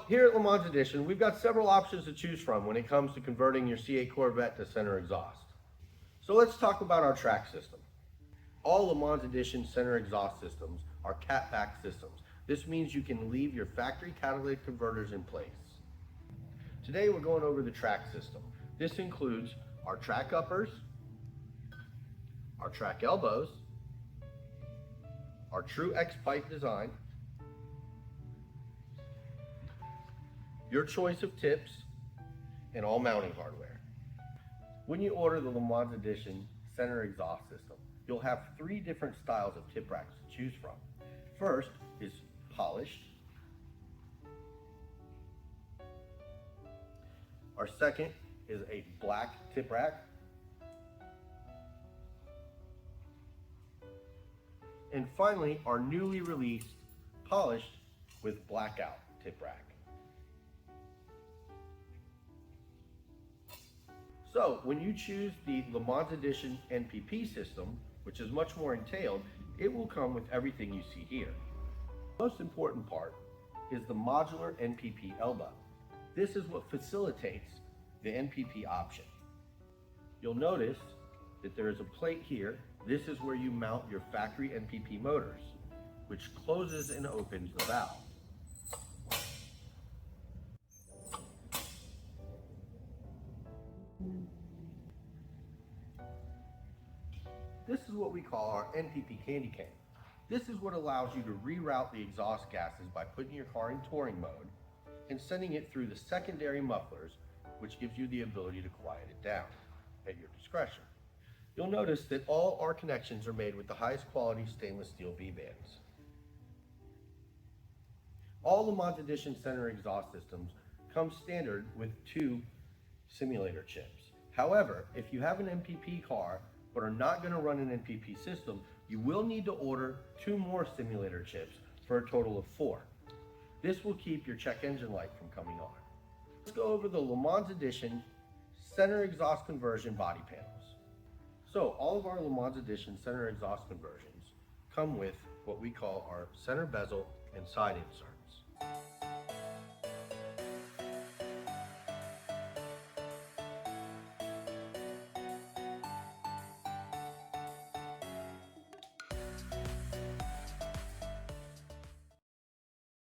Here at LeMans Edition, we've got several options to choose from when it comes to converting your C8 Corvette to center exhaust. So let's talk about our track system. All LeMans Edition center exhaust systems are catback systems. This means you can leave your factory catalytic converters in place. Today we're going over the track system. This includes our track uppers, our track elbows, our true X pipe design, your choice of tips, and all mounting hardware. When you order the LeMans Edition center exhaust system, you'll have 3 different styles of tip racks to choose from. First is polished. Our second is a black tip rack. And finally, our newly released polished with blackout tip rack. So when you choose the LeMans Edition NPP system, which is much more entailed, it will come with everything you see here. The most important part is the modular NPP elbow. This is what facilitates the NPP option. You'll notice that there is a plate here. This is where you mount your factory NPP motors, which closes and opens the valve. This is what we call our NPP Candy Cane. This is what allows you to reroute the exhaust gases by putting your car in touring mode and sending it through the secondary mufflers, which gives you the ability to quiet it down at your discretion. You'll notice that all our connections are made with the highest quality stainless steel V-bands. All LeMans Edition center exhaust systems come standard with 2 simulator chips. However, if you have an NPP car but are not going to run an NPP system, you will need to order 2 more simulator chips for a total of 4. This will keep your check engine light from coming on. Let's go over the LeMans Edition center exhaust conversion body panels. So all of our LeMans Edition center exhaust conversions come with what we call our center bezel and side inserts.